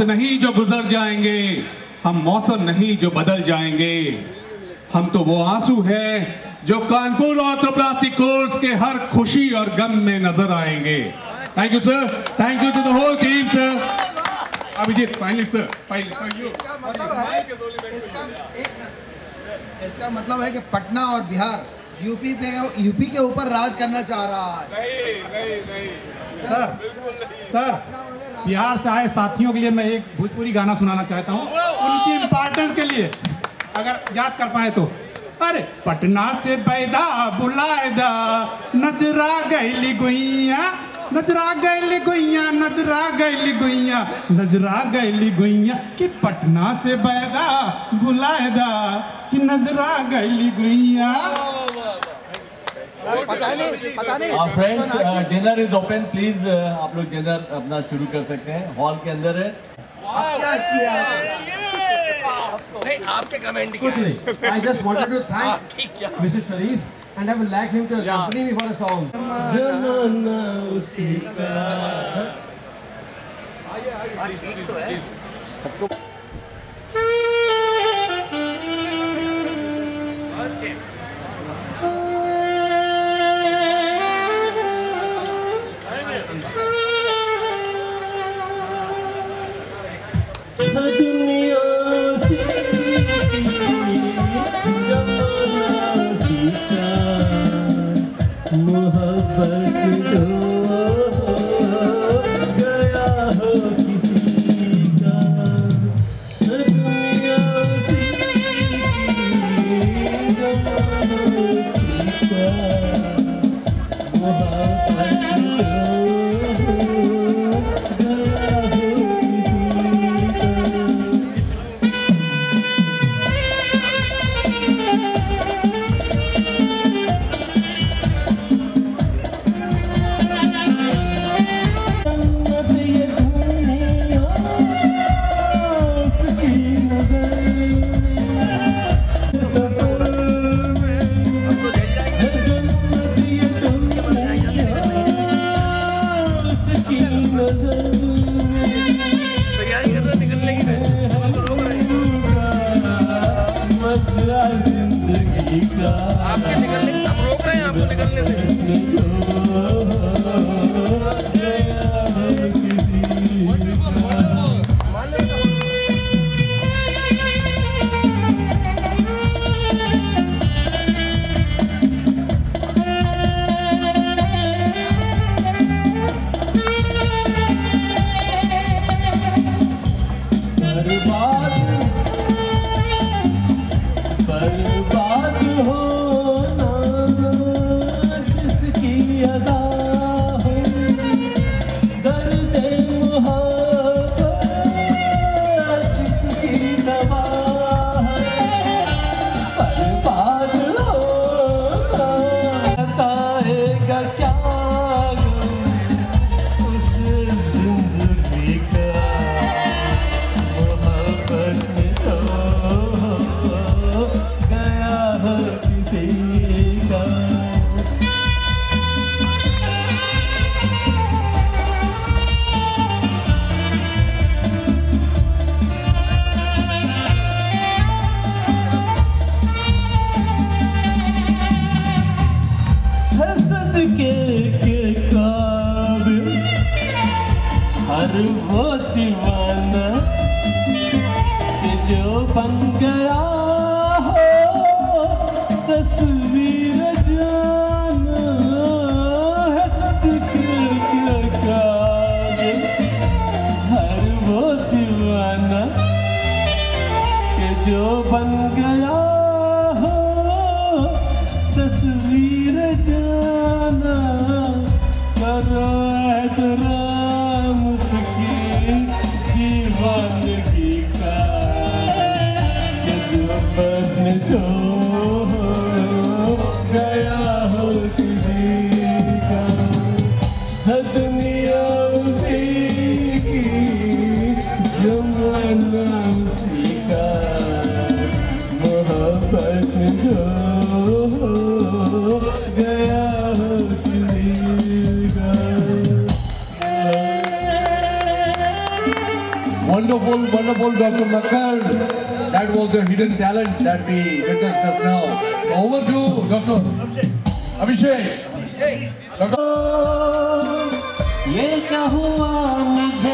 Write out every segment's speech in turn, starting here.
नहीं जो गुजर जाएंगे, हम मौसम नहीं जो बदल जाएंगे। हम तो वो आंसू हैं जो कानपुर ऑर्थोप्लास्टिक कोर्स के हर खुशी और गम में नजर आएंगे। Thank you sir, thank you to the whole team sir. Abhijit finally sir, इसका मतलब है कि पटना और बिहार यूपी के ऊपर राज करना चाह रहा है। नहीं सर, बिहार से आए साथियों के लिए मैं एक भोजपुरी गाना सुनाना चाहता हूँ, उनकी इम्पोर्टेंस के लिए, अगर याद कर पाए तो। अरे पटना से बैदा बुलाएदा, नजरा गैली गुइया, नजरा गैली गुइया, नजरा गैली गुइया, नजरा गैली गुइया, कि पटना से बैदा बुलाएदा, कि नजरा गैली गुइया। पता नहीं। Friends, dinner is open, please आप लोग डिनर अपना शुरू कर सकते हैं, हॉल के अंदर है। क्या किया? नहीं, आपके कमेंट कुछ नहीं। I just wanted to thank Mr. Sharif and I would like him to accompany me for a song. जमाना उसी का। ठीक तो है। आपके निकलने से हम रोक रहे हैं, आपको निकलने से। वो दीवाना कि जो बन गया हो तस्वीर जाना है सदके के काबिल। हर वो दीवाना कि जो बन गया हो तस्वीर जाना। करो एहतराम उसकी दीवानगी का, कि जो बन जो गया हो किसी का। है दुनिया उसी की, जमाना उसी का, मोहब्बत जो गया हो किसी का। wonderful, wonderful Dr. Makkar. That was the hidden talent that we witnessed just now. Over to Dr. Abhishek. ये क्या हुआ मुझे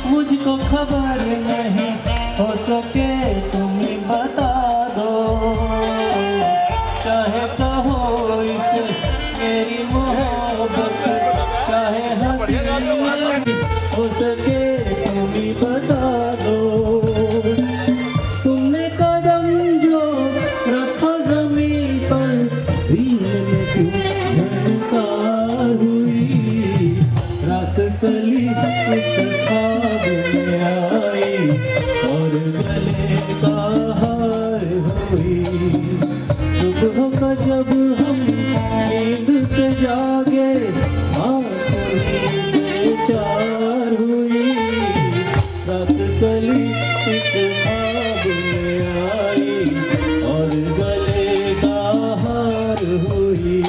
मुझको खबर नहीं, हो सके तुम ही बता दो। चाहे कहो इसे मेरी मोहब्बत, चाहे हंसी हो सके तुम ही बता दो। तुमने कदम जो रखा जमीन पर, दिल में क्यों झनकार हुई। रात कली एक ख्वाब में आई और गले का हार हुई। सुबह का जब हम नींद से जागे, आँखों से चार हुई। रात कली एक ख्वाब में आई और गले का हार हुई।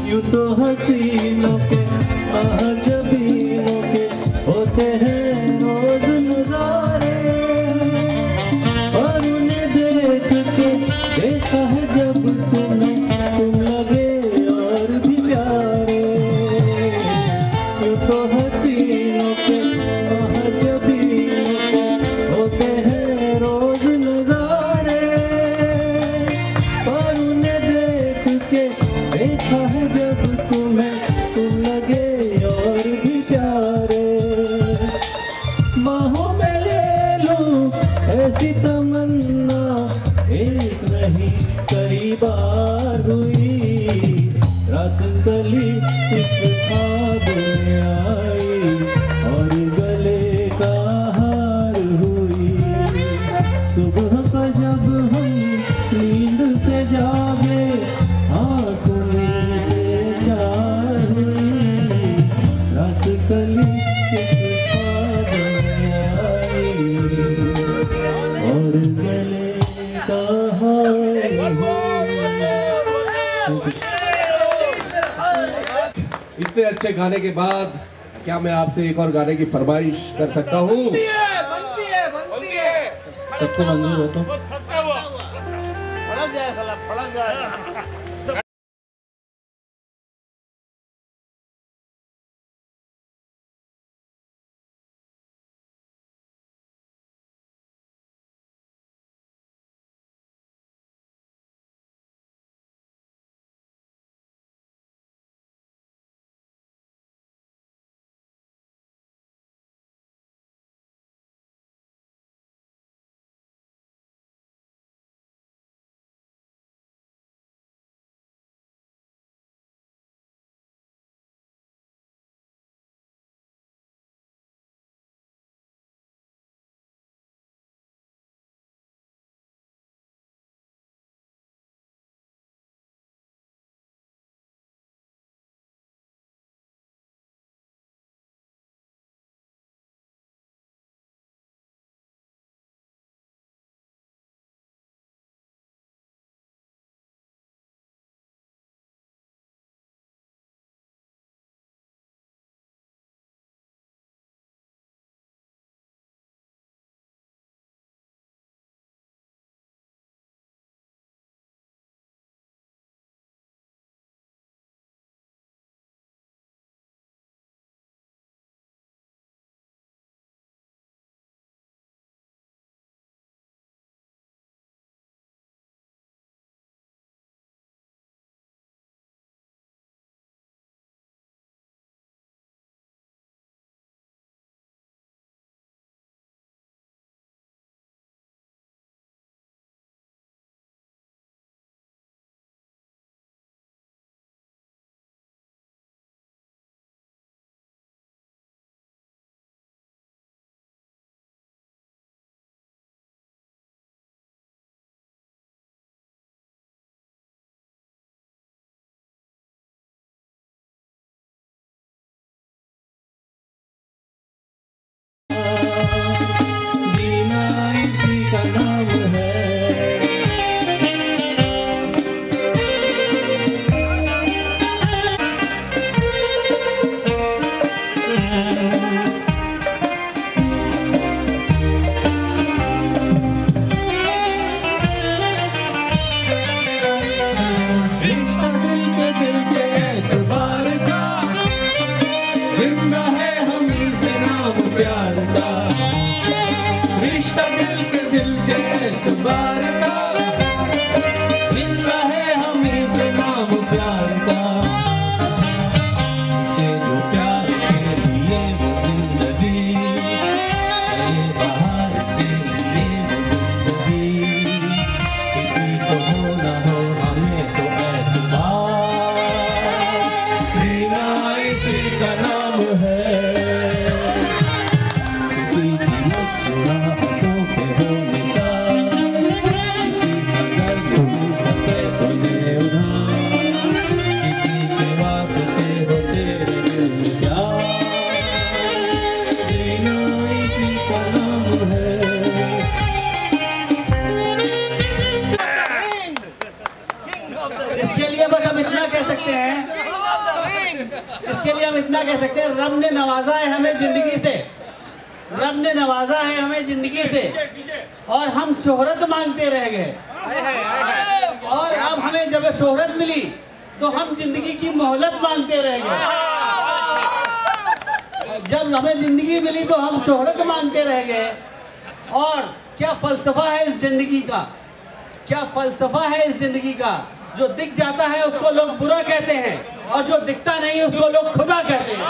यूं तो हसीनों के महजबीनों के होते हैं रोज नजारे, और उन्हें देख के देखा है जब तुम्हें, तुम लगे और भी प्यारे। यूं तो हसीनों के महजबीनों के होते हैं रोज नजारे, और उन्हें देख के देखा है जब तुम्हें, तुम लगे और भी प्यारे। बाहों में ले लूं ऐसी तमन्ना, एक नहीं कई बार हुई। रात कली एक ख्वाब में आई और गले का हार हुई। सुबह का जब हम नींद से जागे, आँखों से चार हुई। रात कली एक ख्वाब में आई और गले का हार हुई। इतने अच्छे गाने के बाद क्या मैं आपसे एक और गाने की फरमाइश कर सकता हूँ? बनती है। सबको मंजूर हो तो फड़क जाए। इतना कह सकते हैं, रब ने नवाजा है हमें जिंदगी से, रब ने नवाजा है हमें जिंदगी से, और हम शोहरत मांगते रह गए। और अब हमें जब शोहरत मिली तो हम जिंदगी की मोहलत मांगते रह गए। जब हमें जिंदगी मिली तो हम शोहरत मांगते रह गए। और क्या फलसफा है इस जिंदगी का, क्या फलसफा है इस जिंदगी का? जो दिख जाता है उसको लोग बुरा कहते हैं, और जो दिखता नहीं उसको लोग खुदा कहते हैं।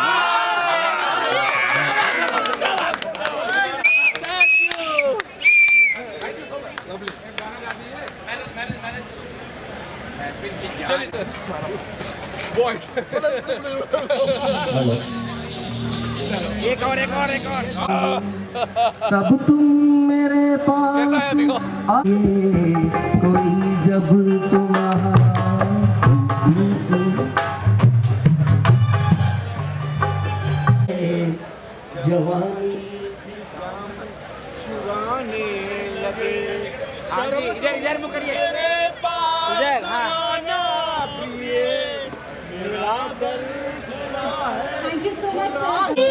एक और तब तुम मेरे पास आए, कोई जब तुम्हारा जवानी चुराने लगे। इधर मुकरिए इधर। हाँ मेरा दिल खुला है। Thank you so much sir.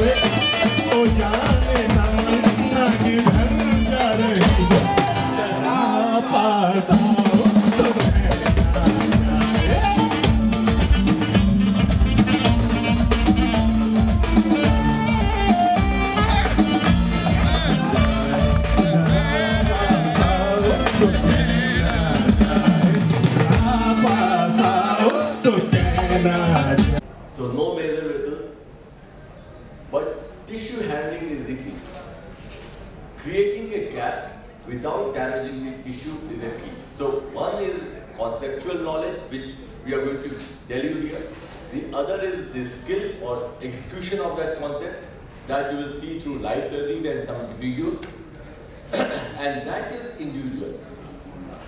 ओ जाने ना किधर जा रही हो, जरा पास आओ तो So no major vessels, but tissue handling is the key. Creating a gap without damaging the tissue is a key. So one is conceptual knowledge, which we are going to tell you here. The other is the skill or execution of that concept that you will see through live surgery and some videos. And that is individual.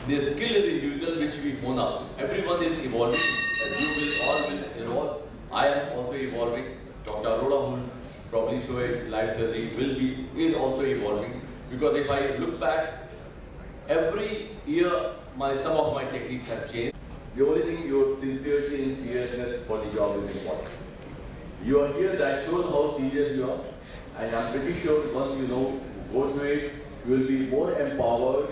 The skill is individual, which we hone up. Everyone is evolving. You will all will evolve. I am also evolving. Dr. Arora, who will probably show a live surgery, is also evolving. Because if I look back, every year some of my techniques have changed. The only thing, your sincerity and seriousness for the job is important. You are here, that shows how serious you are. And I'm pretty sure once you know, go through it, you will be more empowered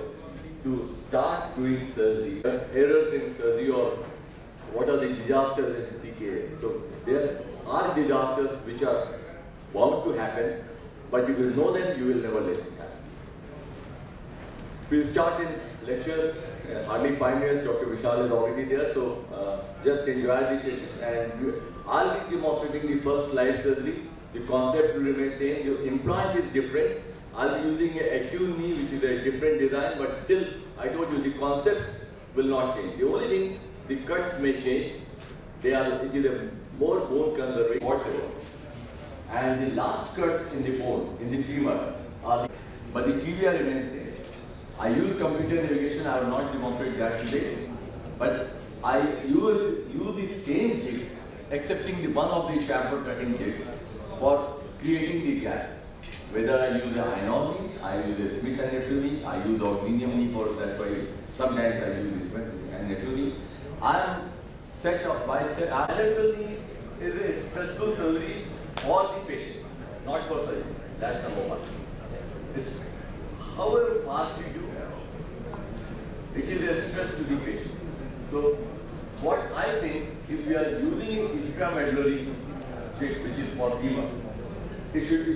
to start doing surgery. Errors in surgery, or what are the disasters in TKA. So there are disasters which are bound to happen, but if you know them, you will never let it happen. We'll start in lectures. Hardly 5 minutes, Dr. Vishal is already there, so just enjoy the session. And I'll be demonstrating the first live surgery. The concept will remain same. The implant is different. I'll be using a Attune knee, which is a different design, but still, I told you, the concepts will not change. The only thing, the cuts may change. It is a more bone conservation whatsoever. And the last cuts in the bone, in the femur, but the tibia remains same. I use computer navigation, I will not demonstrate that today, but I use the same jig, excepting the one of the chamfer cutting jigs, for creating the gap. Whether I use an iron knee, I use a Smith and Nephew knee, I use aluminium knee for that, why sometimes I use Smith and Nephew knee. I am set up by bilateral knee is a stressful surgery for the patient, not for surgery. That's number one. It's however fast we do, it is a stress to the patient. So what I think, if we are using intramedullary jig, which is for femur, it should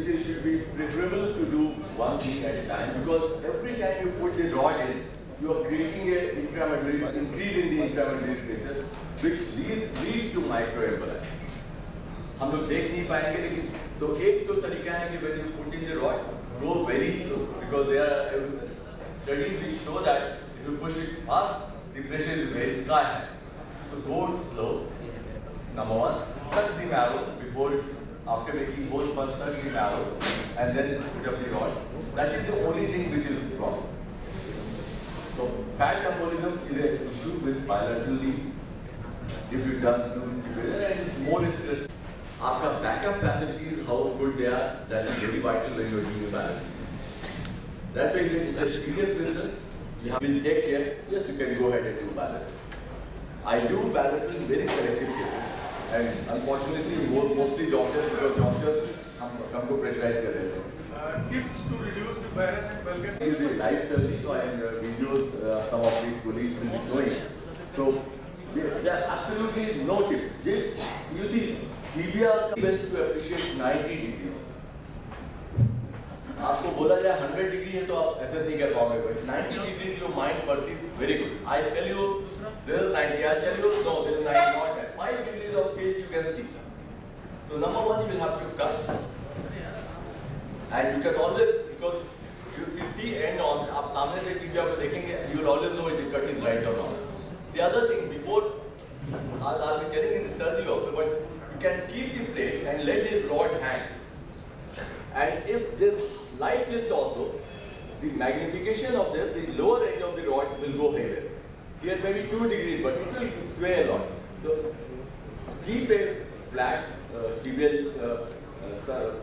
be preferable to do one thing at a time, because every time you put the rod in, you are creating an intramedullary, increase in the intramedullary pressure, which leads to microemboli. हम लोग देख नहीं पाएंगे, लेकिन तो एक तो तरीका है कि when you put in the rod, go very slow, because there are studies which show that if you push it fast, the pressure is very sky high. So go slow. Number one, suck the marrow before. After making bone, first suck the marrow and then put up the rod. That is the only thing which is wrong. So fat embolism is an issue with bilateral knees. If you do it together, and it's more stress. Aapka backup facilities, how good they are, that is very vital when you are doing balance. That's why it's a serious business. You will take care. Yes, you can go ahead and do balance. I do bilateral in very selective cases. And unfortunately, mostly doctors, because doctors come to pressurize their Tips to reduce the virus and bulgus. It will be live surgery and videos some of the colleagues will be showing. So there are absolutely no tips. Just, you see, tibia went to appreciate 90 degrees. आपको बोला जाए 100 degree है तो आप ऐसे नहीं कर पाओगे, but 90 degrees your mind perceives very good. I tell you this is 90. I tell you no, this is 90 not that. 5 degrees of tilt you can see. So number one, you will have to cut, and you can always, because if you see end on, आप सामने से tibia को देखेंगे, you will always know if the cut is right or wrong. The other thing, before I'll be telling in the surgery also, but you can keep the plate and let the rod hang. And if there's light tilt also, the magnification of this, the lower edge of the rod will go haywire. Here maybe 2 degrees, but it will sway a lot. So keep a flat tibial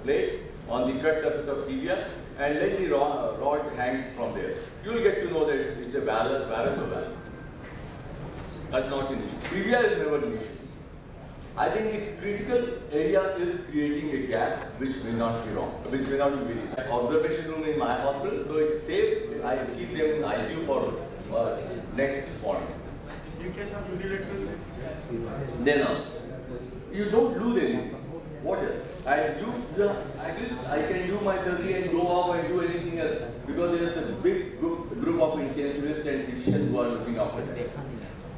plate on the cut surface of tibia and let the rod hang from there. You will get to know that it's a varus or valve. That's not an issue. Tibia is never an issue. I think the critical area is creating a gap which may not be wrong, which may not be very. Observation room in my hospital, so it's safe. I keep them in ICU for next point. In case of unilateral, Then you don't lose anything. What else? At least I can do my surgery and go off and do anything else because there is a big group of intensivists and physicians who are looking after that.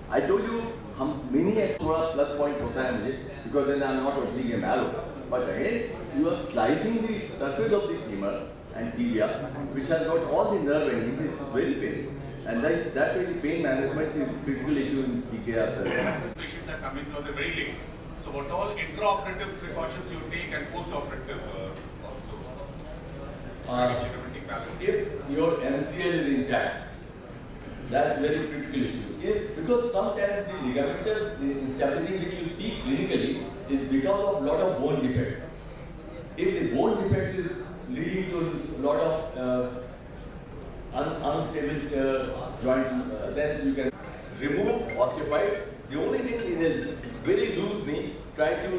I told you, हम many extra plus point होता है मुझे because then I am not opening a marrow. But again, you are slicing the surface of the femur and tibia, which has got all the nerve endings. It is very painful, and that is the pain management is a critical issue in TKR surgery. Patients are coming to us very late. So what all intraoperative precautions you take and post-operative also? If your MCL is intact, that's very critical issue. Because sometimes the ligamentous instability which you see clinically is because of lot of bone defects. If the bone defects is leading to a lot of unstable joint, then you can remove osteophytes. The only thing is a very loose knee, try to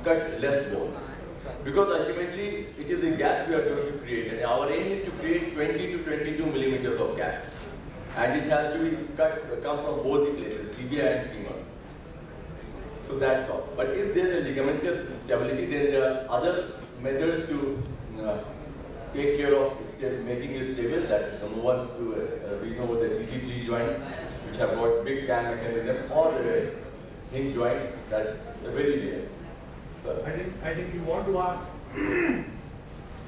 cut less bone. Because ultimately it is a gap we are going to create, and our aim is to create 20 to 22 millimeters of gap. And it has to be come from both the places, tibia and femur. So that's all. But if there is a ligamentous stability, then there are other measures to take care of making it stable. That is number one, we know the TC3 joint, which have got big cam mechanism, or hinge joint that are very rare. I think you want to ask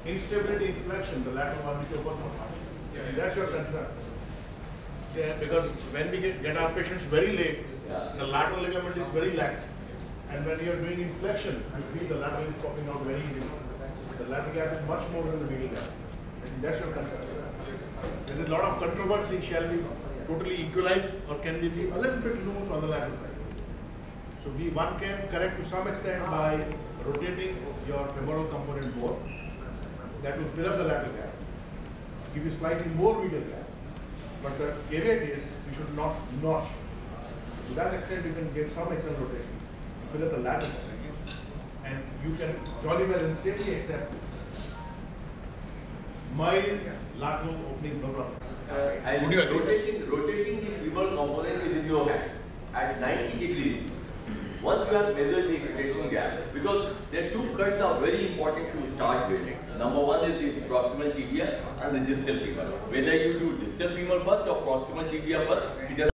instability inflection, the lateral one which you open from. That's your concern. Yeah, because when we get our patients very late, the lateral ligament is very lax, and when you are doing inflection, you feel the lateral is popping out very easily. The lateral gap is much more than the medial gap. I think that's your concern. There is a lot of controversy. Shall we totally equalize, or can we be a little bit loose on the lateral side? So one can correct to some extent by rotating your femoral component more. That will fill up the lateral gap, give you slightly more medial gap. But the caveat is you should not notch. To that extent, you can get some external rotation, fill up the lateral gap, and you can jolly well and safely accept mild lateral opening no problem. And rotating the femoral component is in your hand at 90 degrees. Once you have measured the extension gap, because the two cuts are very important to start with. Number one is the proximal tibia and the distal femur. Whether you do distal femur first or proximal tibia first, it doesn't